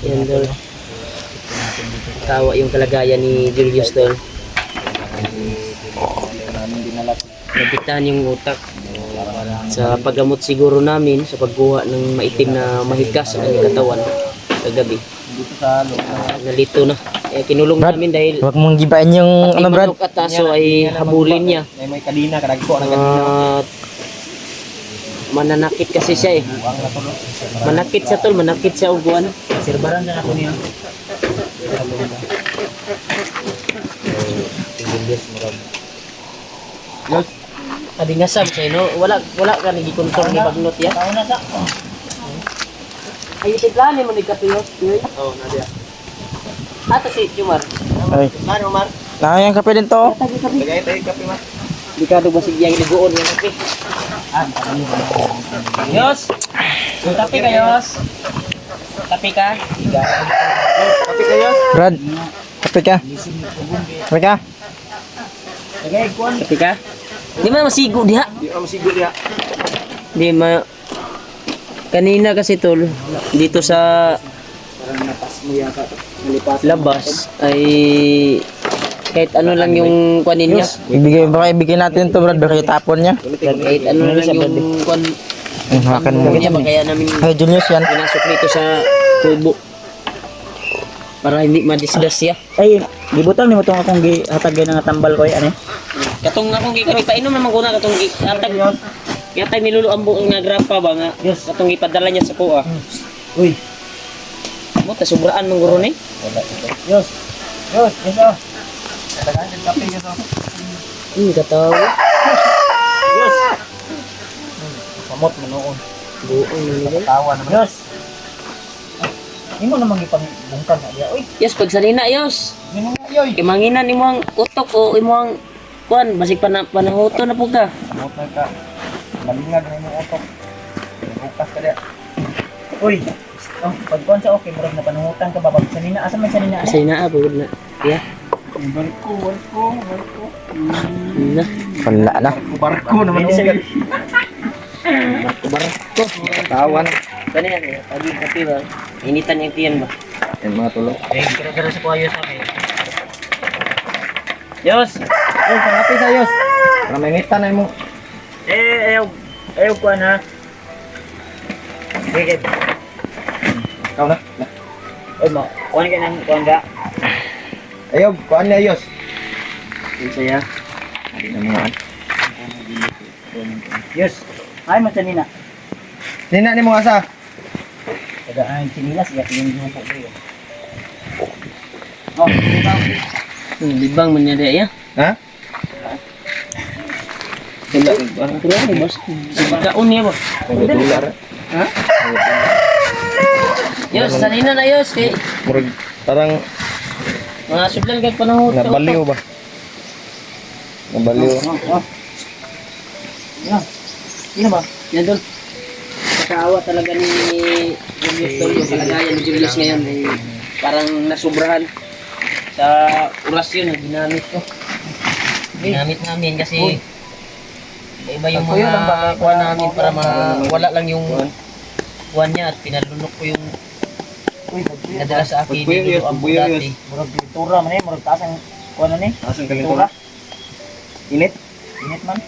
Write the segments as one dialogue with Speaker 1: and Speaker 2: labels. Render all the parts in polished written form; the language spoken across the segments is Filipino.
Speaker 1: Yan tol. Tawa yung kalagayan ni Julius tol. Nabigtahan yung utak sa paggamot siguro namin sa pagkuha ng maitim na mahigkas sa kanyang katawan kagabi. Nalito na. Kinulong
Speaker 2: Brad,
Speaker 1: namin dahil
Speaker 2: huwag mong gibain yung
Speaker 1: pati
Speaker 2: ano Brad.
Speaker 1: manok at aso ay habulin niya.
Speaker 3: May kadina kadagko ng kadina.
Speaker 1: At mananakit kasi siya eh. Manakit siya tol, manakit siya uguan.
Speaker 3: Sirbaran sa ako niya. Yes.
Speaker 1: Adi nga sab siya no, wala ka nagikontrol ni bagnot ya.
Speaker 3: Taon na sa.
Speaker 1: Ay tiglani mo ni kapiyos.
Speaker 3: Oh, nadia.
Speaker 1: Ato si Jumar.
Speaker 2: Ay,
Speaker 3: Mano Mar.
Speaker 2: nayang kape din to.
Speaker 3: Tagay tayo kape Mar.
Speaker 1: Di ka do basig yang ligoon nga kape. Yos. Tapi ka Yos. Tapi ka.
Speaker 3: Kape kayo.
Speaker 2: Brad, kape ka. Kape ka.
Speaker 3: Tagay kuan.
Speaker 1: Tapi ka. Di man masigo diha.
Speaker 3: Di am siguro ya.
Speaker 1: Di ma kanina kasi tol dito sa
Speaker 3: Parang napas mo yata. Nalipas.
Speaker 1: labas ay kahit ano lang yung kuanin niya.
Speaker 2: Ibigay natin to Brad, baka itapon niya.
Speaker 1: Kahit ano lang yung kuan
Speaker 2: Hawakan mo.
Speaker 1: niya ba kaya namin
Speaker 2: Ay, Julius yan.
Speaker 1: pinasok dito sa tubo para hindi madisdas siya.
Speaker 3: Ay, gibutang ni mo tong akong gihatag nga tambal ko ani.
Speaker 1: Katong akong kami painom naman ko na katong atag. Kaya tayo niluluambo nga grapa ba nga.
Speaker 3: Yes.
Speaker 1: Katong ipadala niya sa kuha.
Speaker 3: Uy.
Speaker 1: Mo ta sobraan mong guro ni.
Speaker 3: Yes. Yes, yes oh. Tagay ng kape yes oh.
Speaker 1: Katawa.
Speaker 3: Yes. Samot mo noon.
Speaker 1: Buong nila.
Speaker 3: Tawa naman. Yes. Imo namang gipangbungkag na dia. Uy,
Speaker 1: Yes, pag sanina yos.
Speaker 3: gino nga yoy.
Speaker 1: Kimanginan imo ang utok o imo ang kuan basig panahoto na pug ka.
Speaker 3: Samot na ka. Malingag na imong utok. Bukas ka dia. Uy. Oh, pag kuan sa okay, murag na panungutan ka ba pag sanina? Asa man sanina?
Speaker 1: Sanina pud na. Yeah.
Speaker 3: Barko.
Speaker 1: Na.
Speaker 2: Wala na.
Speaker 3: Barko naman siya.
Speaker 1: Barko.
Speaker 2: Tawan.
Speaker 1: Kani yan eh. Pagi kape ba? Initan yung tiyan ba?
Speaker 2: Yan mga tulog.
Speaker 3: Eh, kira-kira sa kuya sa akin.
Speaker 1: Yos.
Speaker 3: Uy, pangapi sa yos.
Speaker 2: Para maingitan na mo.
Speaker 3: Ayaw kuan ha. Gigit.
Speaker 2: Ikaw na.
Speaker 3: Uy mo, kuan ka nang kuan ka.
Speaker 2: Ayaw, kuhaan niya ayos.
Speaker 1: Yung saya.
Speaker 2: Hindi na mga an.
Speaker 3: Yos. Ay mo sanina.
Speaker 2: Nina ni mo asa.
Speaker 3: Kada ang sinilas ya tingin mo po kayo. Oh, ikaw.
Speaker 1: Libang man niya ya.
Speaker 2: Ha?
Speaker 1: Wala. Parang tuloy ni boss. Sigkaon niya ba?
Speaker 2: $1.
Speaker 1: Ha? Yos, sanina na yos. Kay
Speaker 2: Murag, parang
Speaker 1: mga sudlan kag panahon.
Speaker 2: nabaliw ba? Nabaliw.
Speaker 3: Oh. Yan. Sino ba?
Speaker 1: Yan doon. Nakakaawa talaga ni Julius tol. Yung kalagayan ni Julius ngayon ay parang nasubrahan sa orasyon na ginamit ko. Ginamit namin kasi iba yung mga kuha namin para wala lang yung kuha niya at pinalunok ko yung nadala sa akin. Dito ang dati.
Speaker 3: Murag pintura man eh, murag taas ang kuan ni.
Speaker 2: Asan
Speaker 3: Pintura.
Speaker 2: Init?
Speaker 3: Init man.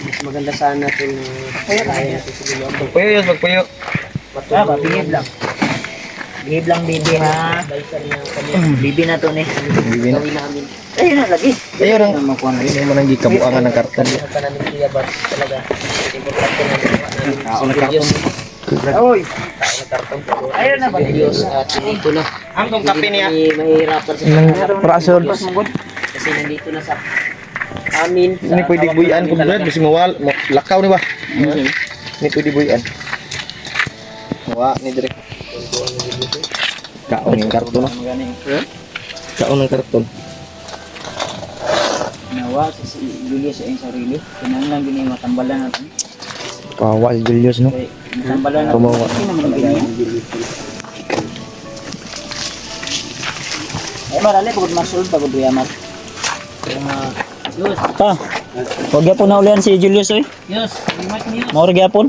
Speaker 1: Mas maganda sana ito na kaya natin sa lulo.
Speaker 2: Magpuyo yun, magpuyo.
Speaker 3: Ah, ba bihib lang. Bihib lang bibi ha.
Speaker 1: Balisan na kami.
Speaker 3: Bibi na to ni.
Speaker 2: Bibi na.
Speaker 1: Gawin namin.
Speaker 3: Ayun na lagi.
Speaker 2: Ayaw lang. Hindi naman ang gikabuangan ng karton.
Speaker 1: Ano pa namin kuya ba talaga. Importante na ginawa namin.
Speaker 2: Tao na karton.
Speaker 3: Oy.
Speaker 1: Tao na karton.
Speaker 3: Ayun na ba?
Speaker 1: Diyos at dito na.
Speaker 3: Ang tong kape niya.
Speaker 1: Hindi mahirapan sa
Speaker 2: Prasol.
Speaker 1: kasi nandito na sa amin.
Speaker 2: Ini pwede buyan kung Brad, kasi lakaw ni ba? Ini pwede buyan. Mawa ni direk. Kaon yung karton. Kaon ng karton.
Speaker 3: Nawa si Julius ay sarili. Kinahanglan gini matambalan natin.
Speaker 2: Kawa si Julius no.
Speaker 3: Kay matambalan natin.
Speaker 2: Tumawa.
Speaker 3: Sino man ganyan? Ay marali pagod masulod pagod yamar.
Speaker 1: Yus,
Speaker 3: Pa. Wag gyapon na ulian si Julius oy.
Speaker 1: Yus, remote mo Yus.
Speaker 3: Mao gyapon.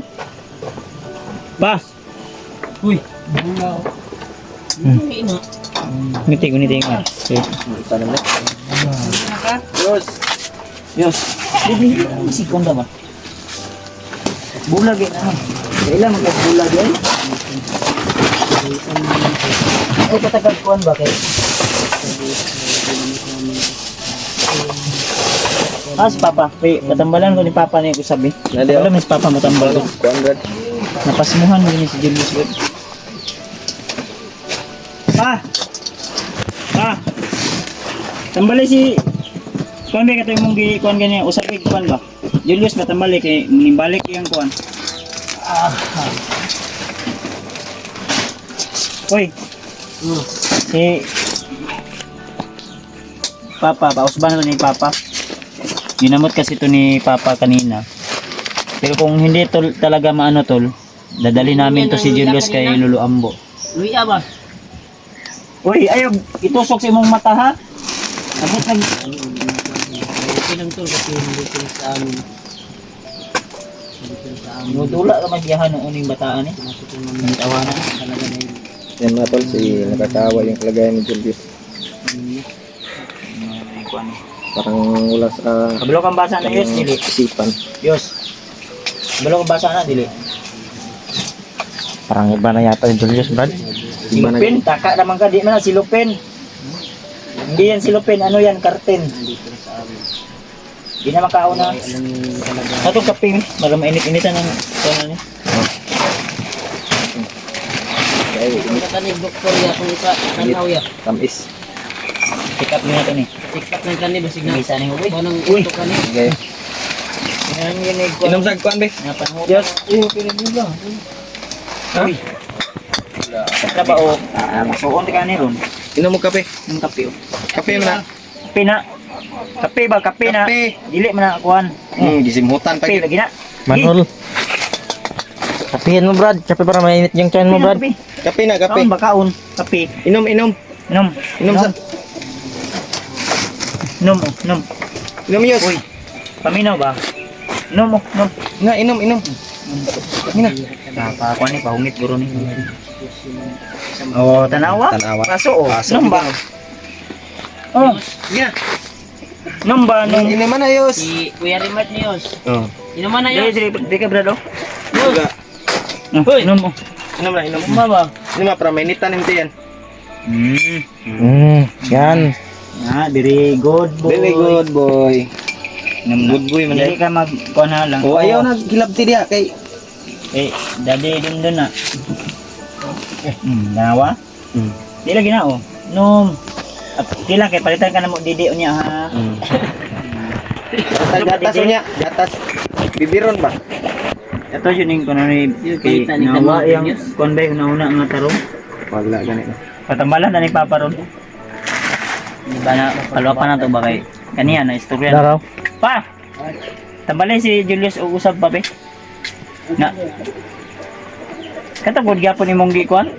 Speaker 3: Ba.
Speaker 1: Uy, bunga. Hindi na.
Speaker 3: Ngiti nga. Okay.
Speaker 2: Tanong na.
Speaker 1: Yos.
Speaker 3: Yos. Hindi, sikon ba? Bulag yan, ano? Kailan magkabulag yan? Ay, katagal kuhan ba kayo? Si Papa. Wait, matambalan ko ni Papa niya ko sabi.
Speaker 2: Nali,
Speaker 3: Alam mo si Papa matambal ko.
Speaker 2: 200.
Speaker 3: Napasmuhan mo ni si Julius Web. Pa! Pa! Tambali si... Kuhan ba katoy mong kuhan ganyan? Usapig kuhan ba? Julius matambali kay nimbalik yung kuhan. Uy! Si... Papa, pausbahan ko ni Papa. Ginamot kasi ito ni Papa kanina. Pero kung hindi tol, talaga maano tol, dadali namin to si Julius kay Lolo Ambo.
Speaker 1: Luya ba?
Speaker 3: Uy, ayaw, itusok sa imong mata ha. Abot nag...
Speaker 1: Okay lang tol kasi hindi ko sa amin.
Speaker 3: Nudula ka magyahan ng uning bataan eh. Nagtawanan.
Speaker 1: Talaga na yun.
Speaker 2: Yan mga tol, si nakatawa yung kalagayan ni Julius. Parang wala sa
Speaker 3: Kabalo kang basa na Yos, dili.
Speaker 2: isipan.
Speaker 3: Yos. Kabalo kang basa na, dili.
Speaker 2: Parang iba na yata yung Julius, Brad.
Speaker 3: Si Lupin, taka naman ka, di man na si Lupin. Hindi yan si Lupin, ano yan, karten.
Speaker 1: Nandito na sa amin.
Speaker 3: Di na makauna.
Speaker 1: Ay, alam niyo talaga.
Speaker 3: Atong kape, para mainit-initan ng kuha niya.
Speaker 2: Okay,
Speaker 1: Ang katanig doktor ya kung isa tanaw ya.
Speaker 2: tamis.
Speaker 3: Pick up nyo na ito ni.
Speaker 1: Tiktak ng kani basig na.
Speaker 3: Isa ni Uy.
Speaker 1: Manang
Speaker 3: Uy.
Speaker 1: utok kani.
Speaker 2: Okay.
Speaker 3: Yan ginig ko.
Speaker 2: Inom sa kuan be.
Speaker 3: Napanhot.
Speaker 1: Yes, pinag ba?
Speaker 3: Uy. Sa ba o? Masuon ti kani ron.
Speaker 2: Inom mo kape.
Speaker 3: Yung kape o.
Speaker 2: Kape mo na.
Speaker 3: Kape na. Kape ba? Kape na.
Speaker 2: Kape.
Speaker 3: Dili man na kuhan.
Speaker 2: Gisimhutan pa.
Speaker 3: Kape lagi na.
Speaker 2: Manhol. Kapihin mo, Brad. Kape para mainit yung tiyan mo, Brad. Kape na, kape.
Speaker 3: Kaon ba kaon? Kape.
Speaker 2: Inom, inom.
Speaker 3: Inom.
Speaker 2: Inom sa...
Speaker 3: Inom. Inom.
Speaker 2: Inom, Yos.
Speaker 3: Uy. Paminaw ba? Inom mo. Inom.
Speaker 2: Nga, inom, inom. Nga.
Speaker 3: Kuhan ni pahungit guro ni. Oh, tanawa.
Speaker 2: Tanawa.
Speaker 3: Paso o.
Speaker 2: Paso.
Speaker 3: Inom ba? Oh.
Speaker 2: Nga.
Speaker 3: Inom ba? Inom.
Speaker 2: Inom na, Yos.
Speaker 1: Si Kuya Rimat ni Yos.
Speaker 2: Oh.
Speaker 1: Inuman na
Speaker 3: Dili,
Speaker 1: yun.
Speaker 3: dili ka brado.
Speaker 2: Uga.
Speaker 3: Uy. Inom mo.
Speaker 2: Inom na, inom.
Speaker 1: Uma ba?
Speaker 2: Inom na, para mainitan yung tiyan.
Speaker 3: Yan. Ah, very good boy.
Speaker 2: Very good, boy.
Speaker 3: Inom na.
Speaker 2: Good boy, man.
Speaker 3: Dili ka mag-kuha na lang.
Speaker 2: Oh, ayaw na, hilabti diya. Kay...
Speaker 3: Eh, daddy din doon na. Nawa? Di lagi na oh. Nom. Kila kay palitan ka na mo didi niya ha.
Speaker 2: Gatas niya. Gatas. Bibiron ba?
Speaker 3: Ito yun yung kuno ni kay
Speaker 1: Kita ni
Speaker 3: nawa
Speaker 1: Tamang
Speaker 3: yung
Speaker 1: Genius.
Speaker 3: konbay una nga tarong.
Speaker 2: Wala, ganito.
Speaker 3: Patambalan na ni Papa ron. Di ba na paluapan na to ba kay kaniya na istorya.
Speaker 2: Daraw.
Speaker 3: Pa. Tambalay si Julius og usab pa be. Na. Katagod gyapon imong gikuan.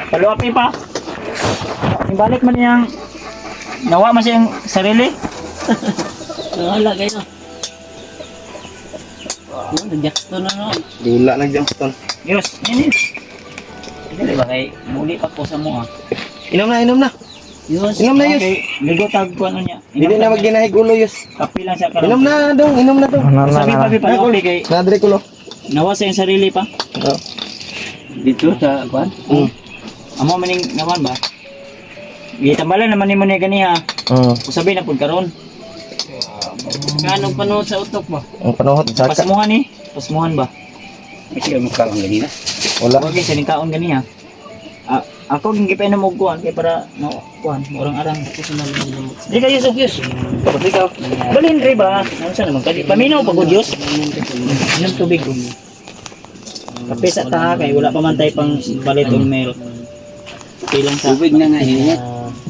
Speaker 3: Paluapin pa. Ibalik man yang nawa man siyang sarili.
Speaker 1: Wala kayo. Nag-jackstone na no.
Speaker 2: Dula na Johnston.
Speaker 3: Yus, ini. Dili ba kay muli pa ko sa mo ah.
Speaker 2: Inom na, inom na.
Speaker 1: Yos.
Speaker 2: Inom na, Yos.
Speaker 3: Okay, ligo tag ko ano niya.
Speaker 2: Hindi na magginahig ulo, Yos.
Speaker 3: Kapi lang siya karon.
Speaker 2: Inom na dong, inom na dong.
Speaker 3: Sabi pa bi paluapi kay
Speaker 2: Nadre kulo.
Speaker 3: nawa sa iyang sarili pa.
Speaker 2: Oo.
Speaker 3: Dito sa kuan. Amo maning naman ba? Gitambalan naman nimo ni ganiha.
Speaker 2: Oo.
Speaker 3: Usabi na pud karon.
Speaker 1: Kanong panood sa utok ba?
Speaker 2: Ang panuhot sa
Speaker 3: Pasmuhan ni, pasmuhan ba?
Speaker 1: Kasi mo kaon ganina.
Speaker 2: wala.
Speaker 3: Okay, sa kaon ganiha. Ako ging gipainom og kuan kay para no kuan, murang arang. Di kayo sa Diyos. Di ka. Balin ri ba? Ano sa naman kadi? Paminaw pag Diyos. Inom tubig ko. Kape sa taha kay wala pa man tay pang baliton meal. Okay lang sa
Speaker 1: Tubig na nga hinit.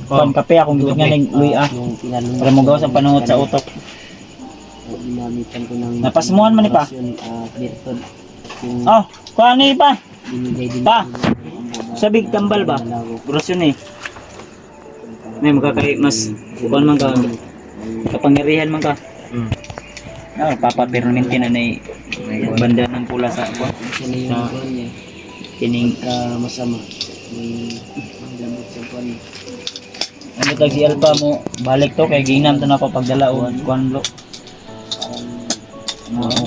Speaker 3: kuan kape akong gawin nga ning uwi
Speaker 1: Yung pinalong.
Speaker 3: para mo gawas ang panuhot sa utok.
Speaker 1: Ginamitan ko ng
Speaker 3: Napasmuhan man ni pa.
Speaker 1: Clearton. Yung
Speaker 3: Oh, kuan ni pa.
Speaker 1: binigay din
Speaker 3: Pa. Sa big tambal ba? Orasyon eh. May magkakay mas kuan man ka kapangyarihan man ka. Papa permanente na nay May banda ng pula sa kuan.
Speaker 1: Sini yung kuan niya.
Speaker 3: Kining
Speaker 1: Masama. Ang damot sa kuan niya.
Speaker 3: ano tag si Alpha mo balik to kay ginam to na ko pagdala og kuan bro.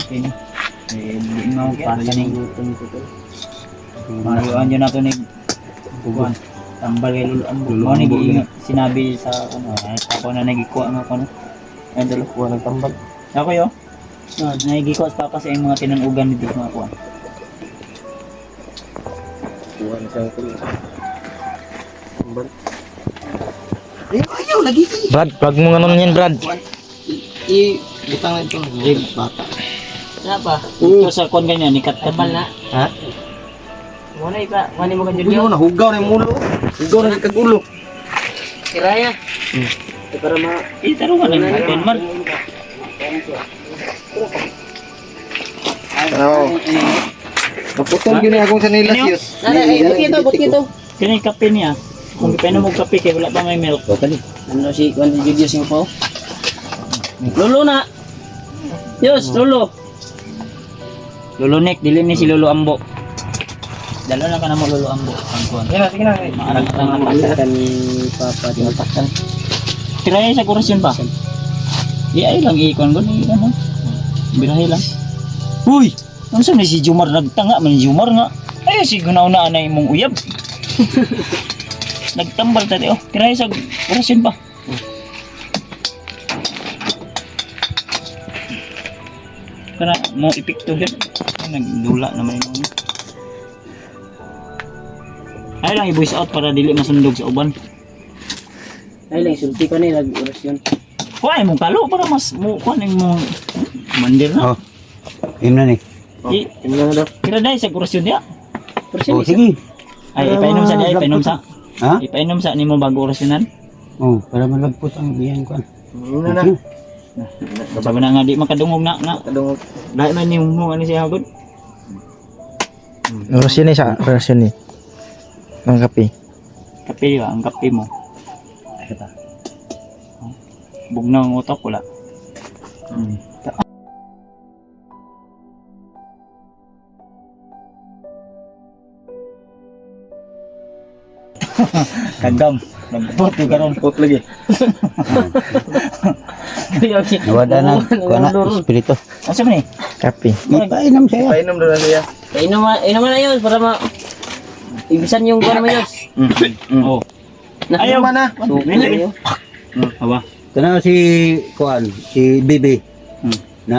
Speaker 3: Okay ni. Di mo pa kaning
Speaker 1: Lutong ko to.
Speaker 3: mayuan yun nato ni kuan. Tambal kay lulo ang mo ni sinabi sa ano ako na nagikuha nga ko no. Ay dalo kuha ng tambal. Ako yo. Nagikuha sa papa sa mga tinanugan dito mga kuan.
Speaker 2: Kuha na sa kulo.
Speaker 1: Ayaw lagi.
Speaker 2: Brad, plug mo nga nun yan, Brad.
Speaker 1: Butang na itong bata. Napa?
Speaker 3: Ito sa kuan ganyan ni kat
Speaker 1: Na.
Speaker 2: Ha?
Speaker 1: Muna ipa, mani mo ka
Speaker 2: Hindi
Speaker 1: Julio.
Speaker 2: mo na, hugaw na yung mulo. Hugaw na yung kagulo.
Speaker 1: Kiraya. Para ma
Speaker 3: tarungan ng kuan man.
Speaker 2: Oo. Naputol yun yung akong sanilas
Speaker 3: Ano?
Speaker 2: yun.
Speaker 1: But kito.
Speaker 3: Kini kape niya. Kung pwede mo kape kay wala pa may milk.
Speaker 1: Ano si kuan si Julio sing po? Lolo na. Yos, lolo.
Speaker 3: Lolo Nick, dili ni si Lolo Ambo. Dalo na ka na mo Lolo Ambo. Ang kuan.
Speaker 2: Sige na.
Speaker 3: Maarag ka nga pa.
Speaker 1: Pagkatan ni Papa tinataktan.
Speaker 3: Tiraya sa kurasyon pa. Di ay lang ikon ko ni ano. Birahe lang. Uy! Ano sa ni si Jumar nagtanga man si Jumar nga. Ay si gunaw na anay mong uyab. Nagtambal tadi oh. Tiraya sa kurasyon pa. Para mo ipikto din. Nagdula naman yung ay lang i-voice out para dili masundog sa uban.
Speaker 1: Ay lang sulti pa ni nag-orasyon.
Speaker 3: Kuha mong kalo para mas mo kuha mo mandir na.
Speaker 4: Oh. Yun na ni.
Speaker 1: Tingnan daw.
Speaker 3: Kira dahil sa kurasyon niya.
Speaker 4: Oh, sige.
Speaker 3: Ay, ipainom sa niya, ipainom sa.
Speaker 4: Ha?
Speaker 3: Ipainom sa ni mo bago orasyonan.
Speaker 4: Oh, para malagpot ang biyan ko.
Speaker 1: Muna na.
Speaker 3: Sabi na nga di makadungog na nga.
Speaker 1: Kadungog.
Speaker 3: Dahil man yung mo ano siya good.
Speaker 2: Orasyon ni sa orasyon ni. Ang kape.
Speaker 3: Kape ba ang kape mo. Bugnaw ang utak wala. Kagam. Nagpot yung karon.
Speaker 2: Pot lagi.
Speaker 4: Nawada na. Kuha na. Espiritu.
Speaker 3: Asa man ni?
Speaker 2: Kape.
Speaker 4: Ipainom siya.
Speaker 2: Painom doon na siya.
Speaker 1: Inuman na yun para ma ibisan yung kuan mo yun.
Speaker 3: Oh.
Speaker 1: Ayaw
Speaker 2: man na.
Speaker 3: Really? Aba.
Speaker 4: Tanaw si Kuan, si Bibi. Na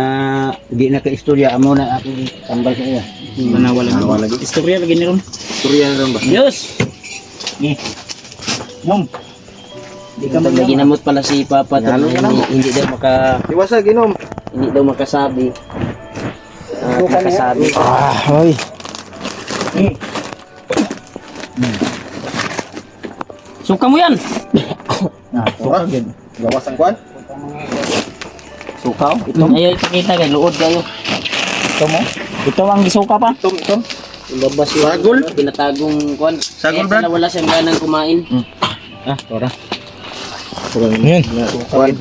Speaker 4: di na ka-istorya amo na ako tambal sa iya.
Speaker 3: Manawala lagi. Istorya lagi ni ron.
Speaker 2: Turian rin ba?
Speaker 1: Diyos!
Speaker 3: Ni. Mom. Di ka
Speaker 1: May
Speaker 3: magina.
Speaker 1: ginamot pala si Papa to,
Speaker 2: Yalo ka na.
Speaker 1: hindi daw
Speaker 2: Iwasa, ginom.
Speaker 1: hindi daw makasabi. Makasabi.
Speaker 2: Oy.
Speaker 3: Ni.
Speaker 1: Suka mo yan!
Speaker 3: Na,
Speaker 2: Suka. Gawas ang kuan.
Speaker 3: sukaw.
Speaker 1: Ayaw ipakita kay luod kayo.
Speaker 3: Ito mo. Ito ang gisuka pa.
Speaker 2: Tom.
Speaker 1: Lumabas yung
Speaker 2: Sagol?
Speaker 1: tinatagong kuan.
Speaker 2: Sagol,
Speaker 1: Kaya
Speaker 2: Brad?
Speaker 1: wala siyang ganang kumain.
Speaker 3: Ah, tora.
Speaker 2: Yan. Kuan.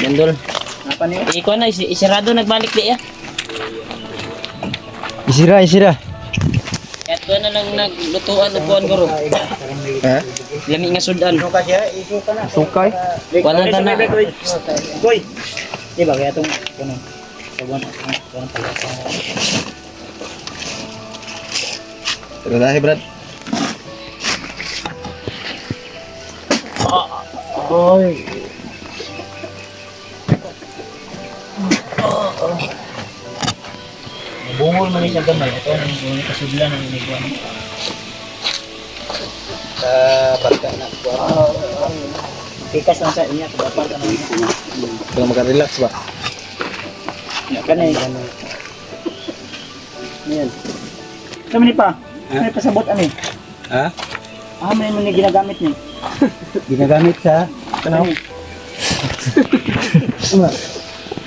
Speaker 1: Gandol.
Speaker 3: Apa niyo?
Speaker 1: Ikaw na, isirado nagbalik di ya.
Speaker 2: Isira.
Speaker 1: At ko na lang naglutuan o kuan guro.
Speaker 2: Ha?
Speaker 1: Lami nga sudan.
Speaker 2: Sukay.
Speaker 1: Kuan na na.
Speaker 3: Koy. Di ba kaya tong kuno. Sabon pala.
Speaker 2: Pero dahil, Brad.
Speaker 3: Oy. Bungol man siya gamay. Ito ang kasudlan ng inigwan.
Speaker 2: Sa barka na.
Speaker 3: Tikas lang sa inya dapat ano.
Speaker 2: Para makarelax ba?
Speaker 3: Ya kanay. Yan. Sa ni pa. May pasabot ani.
Speaker 4: Ha?
Speaker 3: Ah, may man ginagamit ni.
Speaker 4: Ginagamit sa
Speaker 3: Ano?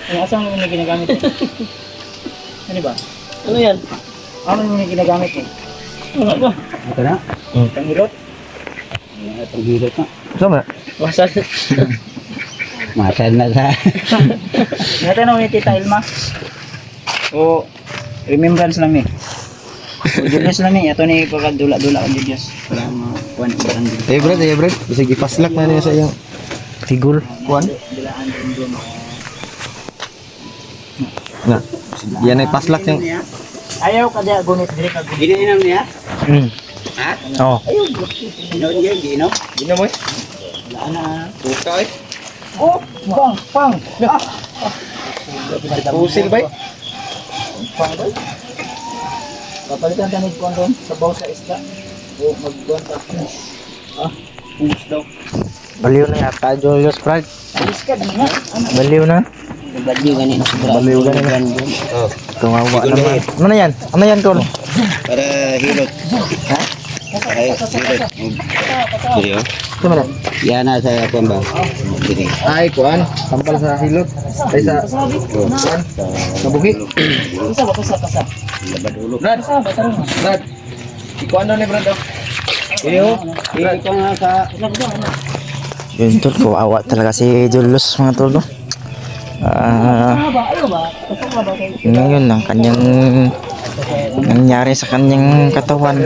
Speaker 3: Ano asang naman na ginagamit ni? Ano ba?
Speaker 1: Ano yan?
Speaker 3: Ano naman yung ginagamit ni? Ano ba?
Speaker 4: ito na.
Speaker 3: Panghilot?
Speaker 4: Itong hirot na.
Speaker 2: Sama.
Speaker 1: Wasan.
Speaker 4: Masal na sa
Speaker 3: Natanong ni Tita Ilma. O remembrance lang ni. O Julius lang ni, ato ni pagkadula-dula ang Julius. Para makuan barang din.
Speaker 2: Ayo Brad. Bisa gipaslak na niya sa iyang figure. Kuan.
Speaker 3: Dilaan din doon.
Speaker 2: Na. Yan ay paslak yung.
Speaker 3: Ayaw ka diya gunit dire ka gunit.
Speaker 4: Ginainom niya? Ha?
Speaker 2: Oh.
Speaker 3: Ayaw.
Speaker 4: Ginaw niya, ginaw.
Speaker 2: Gina mo eh.
Speaker 3: Wala na.
Speaker 2: Buka eh.
Speaker 3: Oh, pang.
Speaker 2: Pusil ba eh?
Speaker 3: Pang ba? Kapalitan tanig kuan doon sa baw sa isda. O magkuan ta. Pumus daw.
Speaker 2: Baliw na yata Julius Brad.
Speaker 3: Alis ka din ha.
Speaker 2: Baliw na.
Speaker 1: Baliw ganin sobra.
Speaker 2: Baliw ganin. Oh. Kawawa naman. Ano na yan? Ano yan Tol?
Speaker 4: Para hilot.
Speaker 3: Ha?
Speaker 4: Ay, hilot. Seryo?
Speaker 2: Ito mo na.
Speaker 4: Yan na sa kuwan ba? Dini.
Speaker 2: Ay, kuan. Sampal sa hilot. Ay, sa kuan. Sa buki.
Speaker 3: Isa ba kasa?
Speaker 4: Labadulo.
Speaker 2: Brad. Brad. Ikuan na ni Brad. Iyo.
Speaker 4: Ikaw nga sa...
Speaker 5: Yun tol, kawawa talaga si Julius mga tol no. Ngayon ang kanyang nangyari sa kanyang katawan.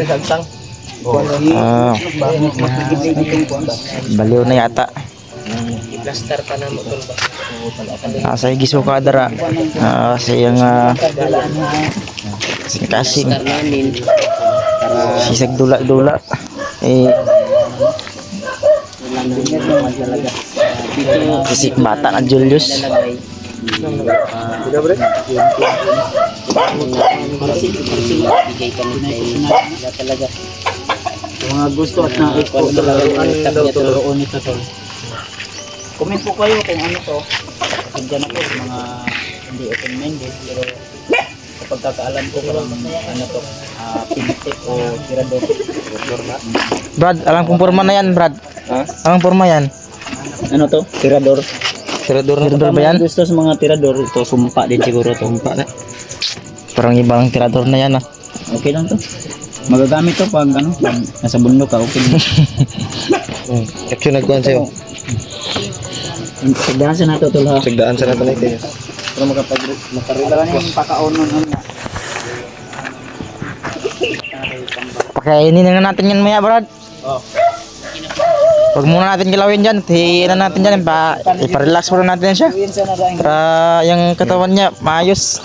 Speaker 5: Baliw na yata.
Speaker 1: I-plaster pa na mo tol ba.
Speaker 5: Sa gisuka dara. Sa iyang kasing
Speaker 1: Plaster namin.
Speaker 5: sisag dula-dula. Kasi bata na Julius.
Speaker 1: Bigay kami kay talaga.
Speaker 3: Mga gusto at nais po talaga ang ito tol. Comment po kayo kung ano to. Nandiyan ako sa mga hindi open-minded pero sa pagkakaalam ko parang ano to, pintik o tirador.
Speaker 5: Brad, alang kung porma na yan, Brad.
Speaker 3: Ha?
Speaker 5: Alang porma yan.
Speaker 3: Ano to? Tirador.
Speaker 5: Tirador ba yan?
Speaker 3: Gusto sa mga tirador ito, sumpa din siguro to. Sumpa na.
Speaker 5: Parang ibang tirador na yan ah.
Speaker 3: Okay lang to. Magagamit to pag ano, pag nasa bundok ka, okay lang.
Speaker 2: Action nagkuhan sa'yo.
Speaker 3: Sagdahan sa nato tol ha.
Speaker 2: Sagdaan sa natin ito.
Speaker 3: Para makarila na yung pakaon nun na.
Speaker 5: Pakainin na natin yan maya, Brad. Huwag muna natin galawin dyan. Hihilan natin dyan. Ipa-relax muna natin siya.
Speaker 3: Yun sa naraing
Speaker 5: Para yung katawan niya maayos.